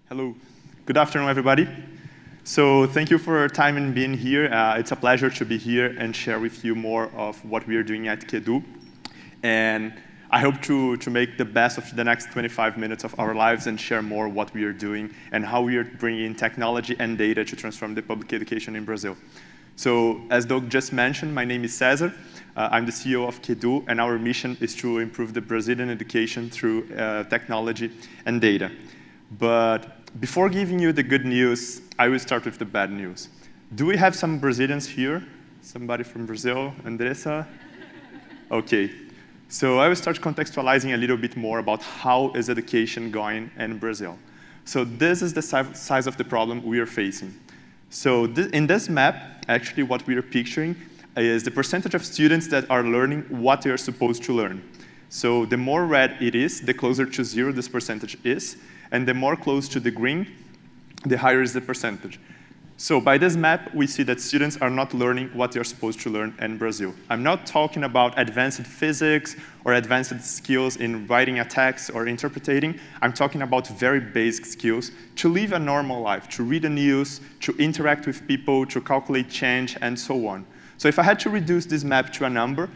Hello. Good afternoon, everybody. So thank you for your time in being here. It's a pleasure to be here and share with you more of what we are doing at QEdu. And I hope to make the best of the next 25 minutes of our lives and share more what we are doing and how we are bringing technology and data to transform the public education in Brazil. So as Doug just mentioned, my name is Cesar. I'm the CEO of QEdu, and our mission is to improve the Brazilian education through technology and data. But before giving you the good news, I will start with the bad news. Do we have some Brazilians here? Somebody from Brazil? Andressa? OK. So I will start contextualizing a little bit more about how is education going in Brazil. So this is the size of the problem we are facing. So in this map, actually what we are picturing is the percentage of students that are learning what they are supposed to learn. So the more red it is, the closer to 0 this percentage is. And the more close to the green, the higher is the percentage. So by this map, we see that students are not learning what they're supposed to learn in Brazil. I'm not talking about advanced physics or advanced skills in writing a text or interpreting. I'm talking about very basic skills to live a normal life, to read the news, to interact with people, to calculate change, and so on. So if I had to reduce this map to a number,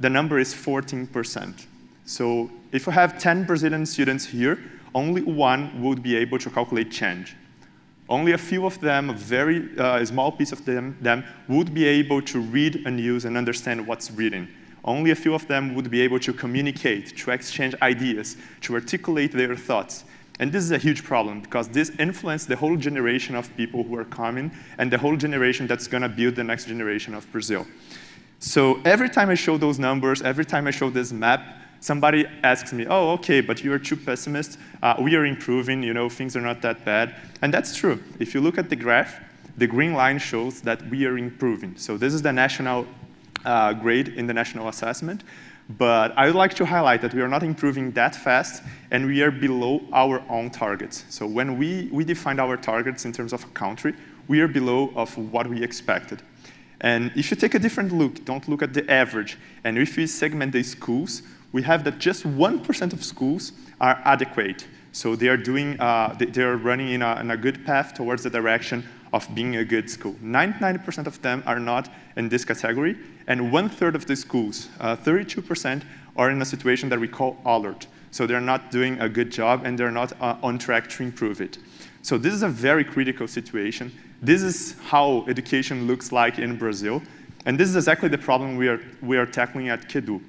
the number is 14%. So if we have 10 Brazilian students here, only one would be able to calculate change. Only a few of them, a very small piece of them would be able to read a news and understand what's written. Only a few of them would be able to communicate, to exchange ideas, to articulate their thoughts. And this is a huge problem, because this influences the whole generation of people who are coming and the whole generation that's going to build the next generation of Brazil. So every time I show those numbers, every time I show this map, somebody asks me, oh, OK, but you are too pessimist. We are improving. Things are not that bad. And that's true. If you look at the graph, the green line shows that we are improving. So this is the national grade in the national assessment. But I would like to highlight that we are not improving that fast, and we are below our own targets. So when we defined our targets in terms of a country, we are below of what we expected. And if you take a different look, don't look at the average, and if we segment the schools, we have that just 1% of schools are adequate. So they are running in a good path towards the direction of being a good school. 99% of them are not in this category, and 1/3 of the schools, 32%, are in a situation that we call alert. So they're not doing a good job, and they're not on track to improve it. So this is a very critical situation. This is how education looks like in Brazil, and this is exactly the problem we are tackling at QEdu.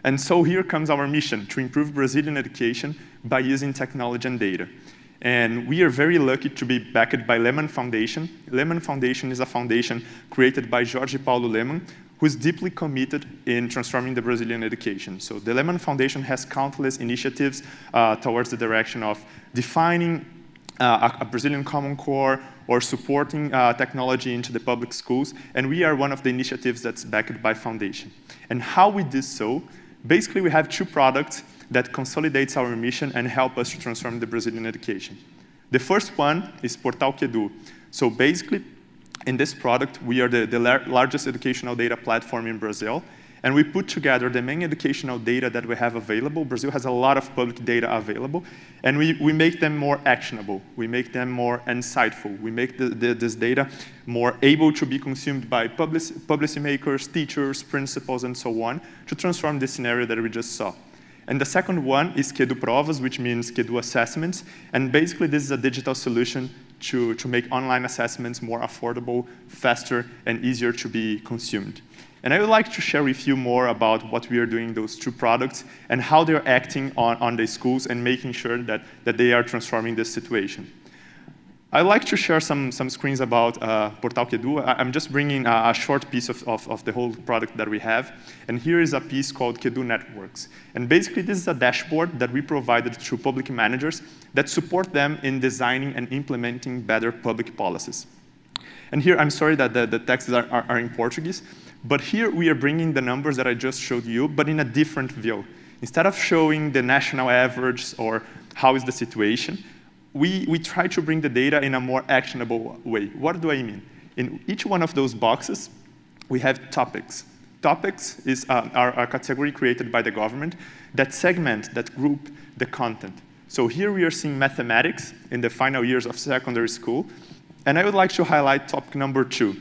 And so here comes our mission, to improve Brazilian education by using technology and data. And we are very lucky to be backed by Lehman Foundation. Lehman Foundation is a foundation created by Jorge Paulo Lemann, who is deeply committed in transforming the Brazilian education. So the Lehman Foundation has countless initiatives towards the direction of defining a Brazilian Common Core or supporting technology into the public schools. And we are one of the initiatives that's backed by Foundation. And how we did so? Basically, we have 2 products that consolidates our mission and help us to transform the Brazilian education. The first one is Portal QEdu. So basically, in this product, we are the largest educational data platform in Brazil. And we put together the main educational data that we have available. Brazil has a lot of public data available. And we make them more actionable. We make them more insightful. We make this data more able to be consumed by policymakers, teachers, principals, and so on, to transform the scenario that we just saw. And the second one is QEdu Provas, which means QEdu assessments. And basically, this is a digital solution to make online assessments more affordable, faster, and easier to be consumed. And I would like to share with you more about what we are doing in those 2 products and how they're acting on the schools and making sure that they are transforming this situation. I'd like to share some screens about Portal QEdu. I'm just bringing a short piece of the whole product that we have. And here is a piece called QEdu Networks. And basically, this is a dashboard that we provided to public managers that support them in designing and implementing better public policies. And here, I'm sorry that the texts are in Portuguese. But here, we are bringing the numbers that I just showed you, but in a different view. Instead of showing the national average or how is the situation, we try to bring the data in a more actionable way. What do I mean? In each one of those boxes, we have topics. Topics are a category created by the government that segment, that group the content. So here we are seeing mathematics in the final years of secondary school. And I would like to highlight topic number 2.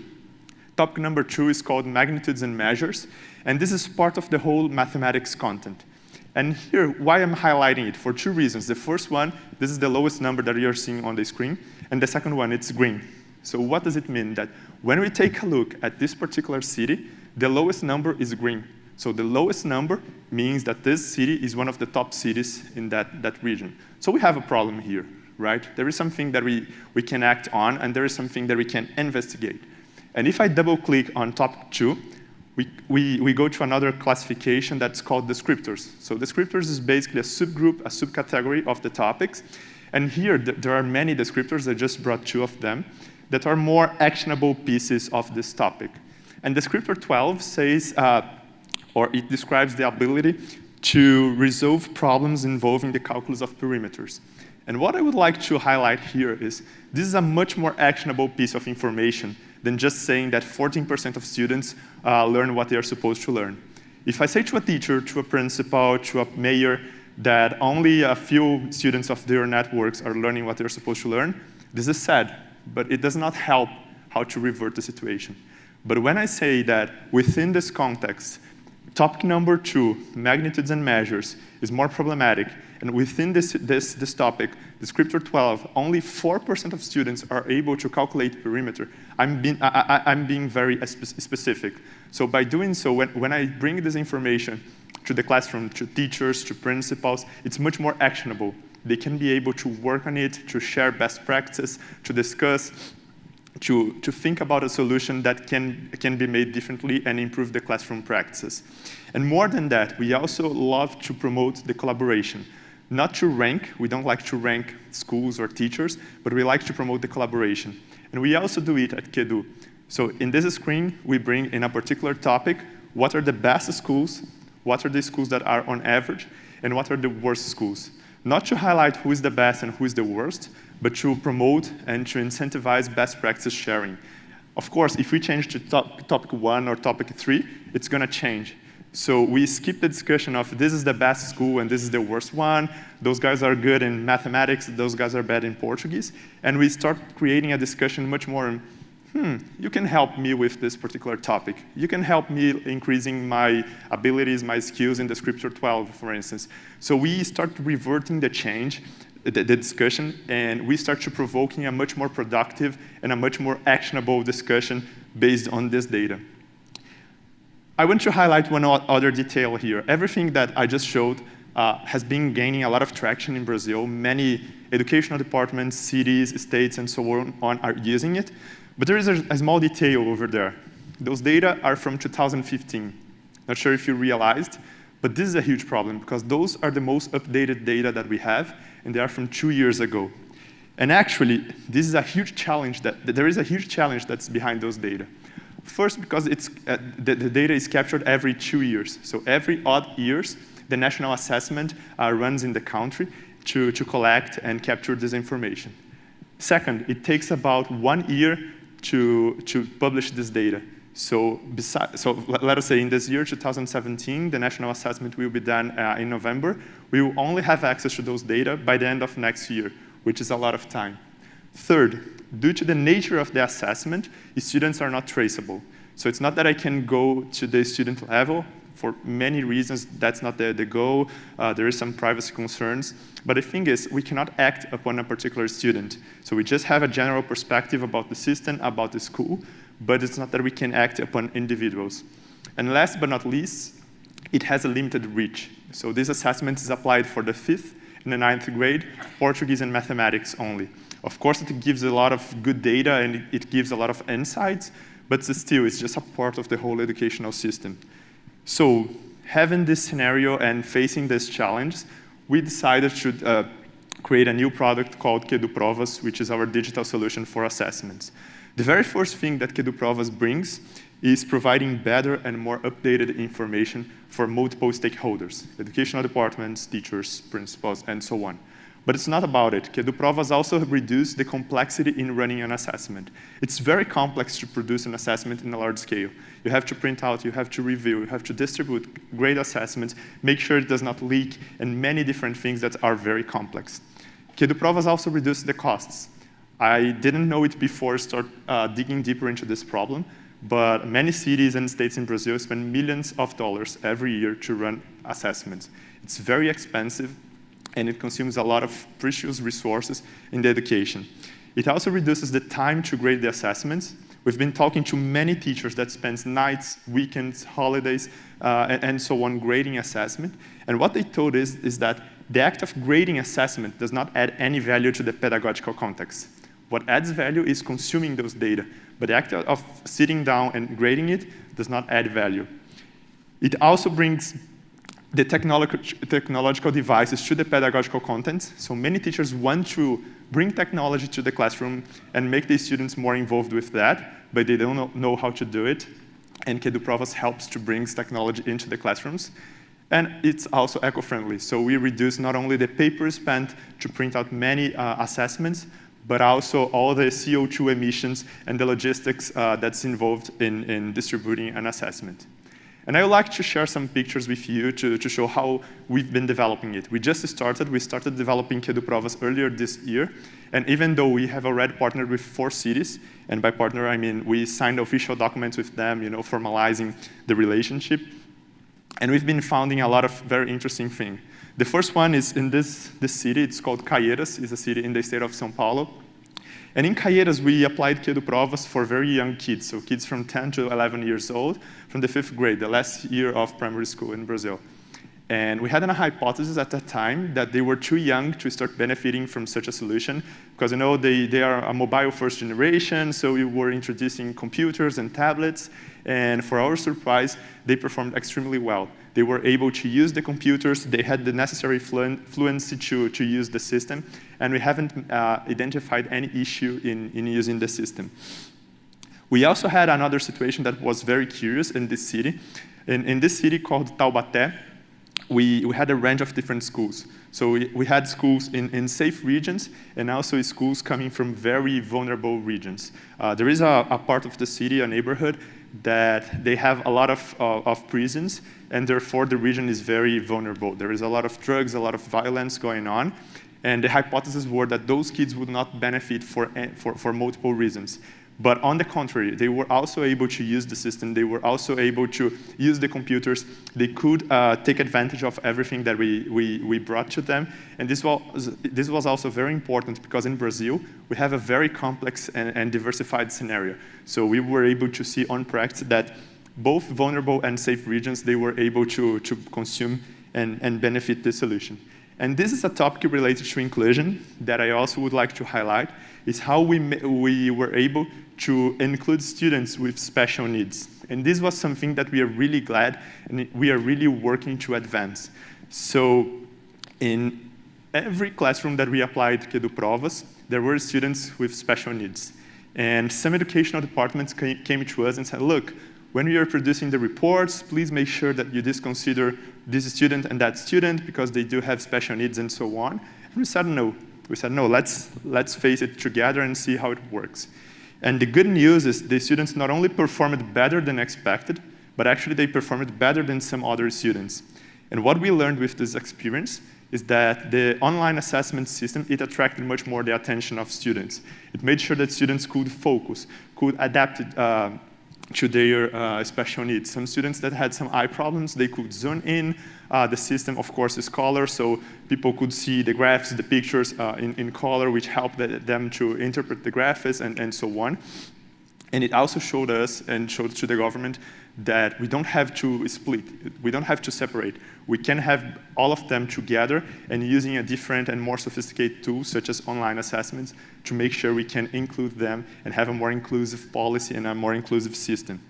Topic number 2 is called magnitudes and measures. And this is part of the whole mathematics content. And here, why I'm highlighting it? For 2 reasons. The first one, this is the lowest number that you're seeing on the screen. And the second one, it's green. So what does it mean? That when we take a look at this particular city, the lowest number is green. So the lowest number means that this city is one of the top cities in that region. So we have a problem here, right? There is something that we can act on, and there is something that we can investigate. And if I double-click on topic 2, we go to another classification that's called descriptors. So descriptors is basically a subgroup, a subcategory of the topics. And here, there are many descriptors. I just brought 2 of them that are more actionable pieces of this topic. And descriptor 12 says, or it describes the ability to resolve problems involving the calculus of perimeters. And what I would like to highlight here is this is a much more actionable piece of information than just saying that 14% of students learn what they are supposed to learn. If I say to a teacher, to a principal, to a mayor, that only a few students of their networks are learning what they're supposed to learn, this is sad, but it does not help how to revert the situation. But when I say that within this context, topic number 2, magnitudes and measures, is more problematic, and within this topic, descriptor 12, only 4% of students are able to calculate perimeter, I'm being very specific. So by doing so, when I bring this information to the classroom, to teachers, to principals, it's much more actionable. They can be able to work on it, to share best practices, to discuss, to think about a solution that can be made differently and improve the classroom practices. And more than that, we also love to promote the collaboration. Not to rank, we don't like to rank schools or teachers, but we like to promote the collaboration. And we also do it at QEdu. So in this screen, we bring in a particular topic, what are the best schools, what are the schools that are on average, and what are the worst schools. Not to highlight who is the best and who is the worst, but to promote and to incentivize best practice sharing. Of course, if we change to topic 1 or topic 3, it's going to change. So we skip the discussion of this is the best school and this is the worst one. Those guys are good in mathematics, those guys are bad in Portuguese. And we start creating a discussion much more, you can help me with this particular topic. You can help me increasing my abilities, my skills in descriptor 12, for instance. So we start reverting the change, the discussion, and we start to provoking a much more productive and a much more actionable discussion based on this data. I want to highlight one other detail here. Everything that I just showed has been gaining a lot of traction in Brazil. Many educational departments, cities, states, and so on are using it. But there is a small detail over there. Those data are from 2015. Not sure if you realized, but this is a huge problem because those are the most updated data that we have, and they are from 2 years ago. And actually, this is a huge challenge there is a huge challenge that's behind those data. First, because the data is captured every 2 years. So every odd years, the national assessment runs in the country to collect and capture this information. Second, it takes about 1 year to publish this data. So let us say in this year, 2017, the national assessment will be done in November. We will only have access to those data by the end of next year, which is a lot of time. Third, due to the nature of the assessment, students are not traceable. So it's not that I can go to the student level. For many reasons, that's not the goal. There is some privacy concerns. But the thing is, we cannot act upon a particular student. So we just have a general perspective about the system, about the school, but it's not that we can act upon individuals. And last but not least, it has a limited reach. So this assessment is applied for the 5th and the 9th grade, Portuguese and mathematics only. Of course, it gives a lot of good data and it gives a lot of insights, but still, it's just a part of the whole educational system. So having this scenario and facing this challenge, we decided to create a new product called QEdu Provas, which is our digital solution for assessments. The very first thing that QEdu Provas brings is providing better and more updated information for multiple stakeholders, educational departments, teachers, principals, and so on. But it's not about it. QEdu Provas also reduce the complexity in running an assessment. It's very complex to produce an assessment in a large scale. You have to print out, you have to review, you have to distribute grade assessments, make sure it does not leak, and many different things that are very complex. QEdu Provas also reduced the costs. I didn't know it before start digging deeper into this problem, but many cities and states in Brazil spend millions of dollars every year to run assessments. It's very expensive, and it consumes a lot of precious resources in the education. It also reduces the time to grade the assessments. We've been talking to many teachers that spend nights, weekends, holidays, and so on grading assessment. And what they told us is that the act of grading assessment does not add any value to the pedagogical context. What adds value is consuming those data, but the act of sitting down and grading it does not add value. It also brings the technological devices to the pedagogical contents. So many teachers want to bring technology to the classroom and make the students more involved with that, but they don't know how to do it. And QEdu Provas helps to bring technology into the classrooms. And it's also eco-friendly. So we reduce not only the paper spent to print out many assessments, but also all the CO2 emissions and the logistics that's involved in distributing an assessment. And I would like to share some pictures with you to show how we've been developing it. We started developing QEdu Provas earlier this year. And even though we have already partnered with 4 cities, and by partner I mean we signed official documents with them, formalizing the relationship. And we've been finding a lot of very interesting things. The first one is in this city. It's called Caieiras. It's a city in the state of São Paulo. And in Caieiras, we applied QEdu Provas for very young kids, so kids from 10 to 11 years old, from the 5th grade, the last year of primary school in Brazil. And we had a hypothesis at that time that they were too young to start benefiting from such a solution, because they are a mobile-first generation, so we were introducing computers and tablets, and for our surprise, they performed extremely well. They were able to use the computers, they had the necessary fluency to use the system, and we haven't identified any issue in using the system. We also had another situation that was very curious in this city. In this city called Taubaté, we had a range of different schools. So we had schools in safe regions and also schools coming from very vulnerable regions. There is a part of the city, a neighborhood, that they have a lot of prisons, and therefore the region is very vulnerable. There is a lot of drugs, a lot of violence going on, and the hypotheses were that those kids would not benefit for multiple reasons. But on the contrary, they were also able to use the system. They were also able to use the computers. They could take advantage of everything that we brought to them. And this was also very important because in Brazil, we have a very complex and diversified scenario. So we were able to see on practice that both vulnerable and safe regions, they were able to consume and benefit the solution. And this is a topic related to inclusion that I also would like to highlight, is how we were able to include students with special needs. And this was something that we are really glad and we are really working to advance. So in every classroom that we applied QEdu Provas, there were students with special needs. And some educational departments came to us and said, look, when we are producing the reports, please make sure that you consider this student and that student because they do have special needs and so on. And we said no. We said, no, let's face it together and see how it works. And the good news is the students not only performed better than expected, but actually they performed better than some other students. And what we learned with this experience is that the online assessment system, it attracted much more the attention of students. It made sure that students could focus, could adapt it, to their special needs. Some students that had some eye problems, they could zoom in. The system, of course, is color, so people could see the graphs, the pictures in color, which helped them to interpret the graphics and so on. And it also showed us and showed to the government that we don't have to split. We don't have to separate. We can have all of them together and using a different and more sophisticated tool, such as online assessments, to make sure we can include them and have a more inclusive policy and a more inclusive system.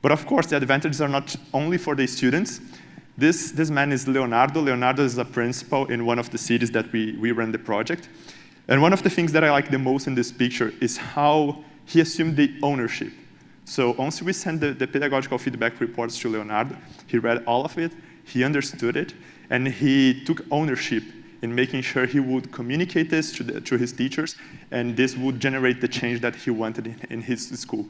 But of course, the advantages are not only for the students. This man is Leonardo. Leonardo is a principal in one of the cities that we ran the project. And one of the things that I like the most in this picture is how he assumed the ownership. So once we sent the pedagogical feedback reports to Leonardo, he read all of it, he understood it, and he took ownership in making sure he would communicate this to his teachers, and this would generate the change that he wanted in his school.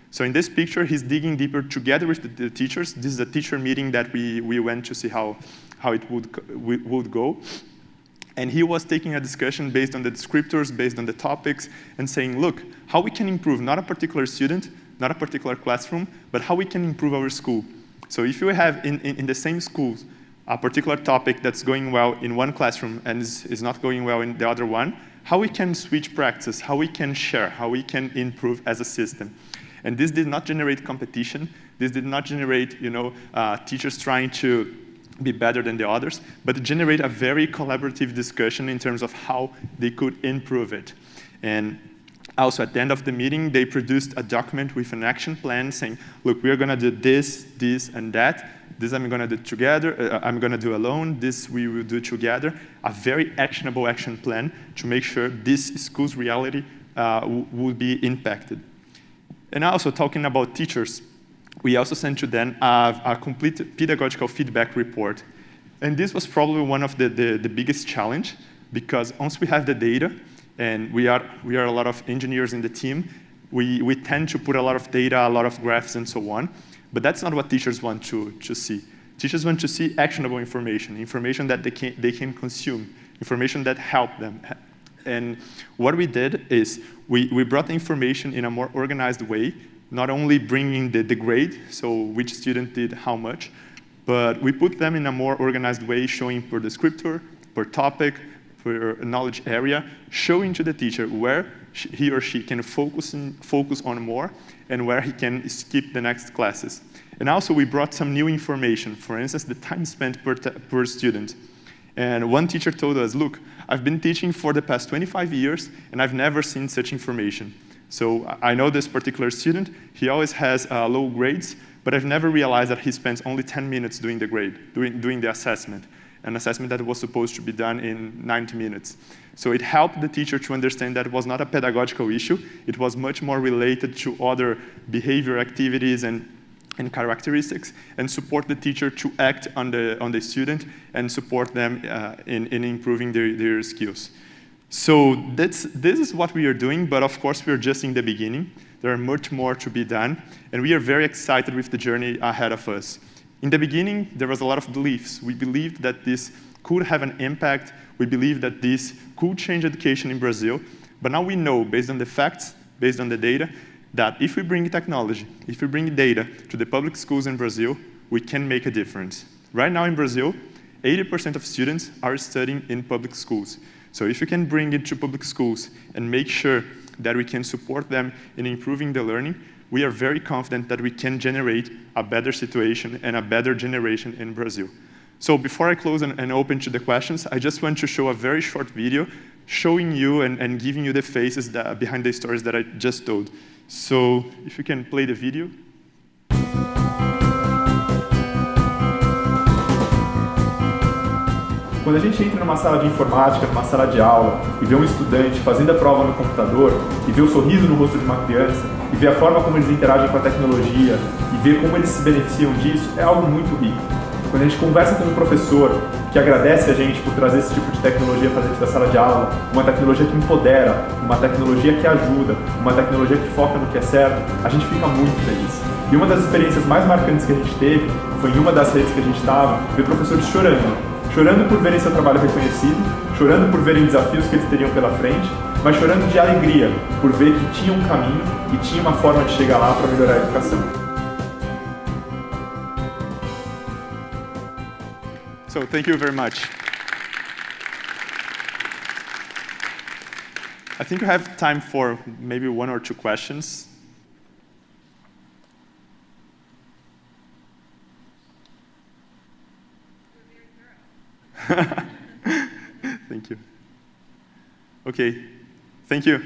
So in this picture, he's digging deeper together with the teachers. This is a teacher meeting that we went to see how it would go. And he was taking a discussion based on the descriptors, based on the topics, and saying, look, how we can improve not a particular student, not a particular classroom, but how we can improve our school. So if you have in the same schools a particular topic that's going well in one classroom and is not going well in the other one, how we can switch practice, how we can share, how we can improve as a system. And this did not generate competition. This did not generate teachers trying to be better than the others, but generate a very collaborative discussion in terms of how they could improve it. And also at the end of the meeting, they produced a document with an action plan saying, look, we're going to do this, this, and that. This I'm going to do together. I'm going to do alone. This we will do together. A very actionable action plan to make sure this school's reality will be impacted. And also talking about teachers, we also sent to them a complete pedagogical feedback report. And this was probably one of the biggest challenge, because once we have the data, and we are a lot of engineers in the team, we tend to put a lot of data, a lot of graphs, and so on. But that's not what teachers want to see. Teachers want to see actionable information, information that they can consume, information that help them. And what we did is we brought the information in a more organized way, not only bringing the grade, so which student did how much, but we put them in a more organized way, showing per descriptor, per topic, per knowledge area, showing to the teacher where he or she can focus on more and where he can skip the next classes. And also we brought some new information, for instance, the time spent per student. And one teacher told us, look, I've been teaching for the past 25 years and I've never seen such information. So I know this particular student, he always has low grades, but I've never realized that he spends only 10 minutes doing the grade, doing the assessment, an assessment that was supposed to be done in 90 minutes. So it helped the teacher to understand that it was not a pedagogical issue, it was much more related to other behavior activities and characteristics, and support the teacher to act on the student and support them in improving their skills. So this is what we are doing, but of course we are just in the beginning. There are much more to be done, and we are very excited with the journey ahead of us. In the beginning, there was a lot of beliefs. We believed that this could have an impact. We believed that this could change education in Brazil, but now we know, based on the facts, based on the data, that if we bring technology, if we bring data to the public schools in Brazil, we can make a difference. Right now in Brazil, 80% of students are studying in public schools. So if we can bring it to public schools and make sure that we can support them in improving the learning, we are very confident that we can generate a better situation and a better generation in Brazil. So before I close and open to the questions, I just want to show a very short video showing you and giving you the faces behind the stories that I just told. So if you can play the video. Quando a gente entra numa sala de informática, numa sala de aula, e vê um estudante fazendo a prova no computador, e vê o sorriso no rosto de uma criança, e vê a forma como eles interagem com a tecnologia, e vê como eles se beneficiam disso, é algo muito rico. Quando a gente conversa com um professor que agradece a gente por trazer esse tipo de tecnologia para dentro da sala de aula, uma tecnologia que empodera, uma tecnologia que ajuda, uma tecnologia que foca no que é certo, a gente fica muito feliz. E uma das experiências mais marcantes que a gente teve foi em uma das redes que a gente estava, ver professores chorando por verem seu trabalho reconhecido, chorando por verem desafios que eles teriam pela frente, mas chorando de alegria por ver que tinha um caminho e tinha uma forma de chegar lá para melhorar a educação. So thank you very much. I think we have time for maybe one or two questions. Thank you. Okay, thank you.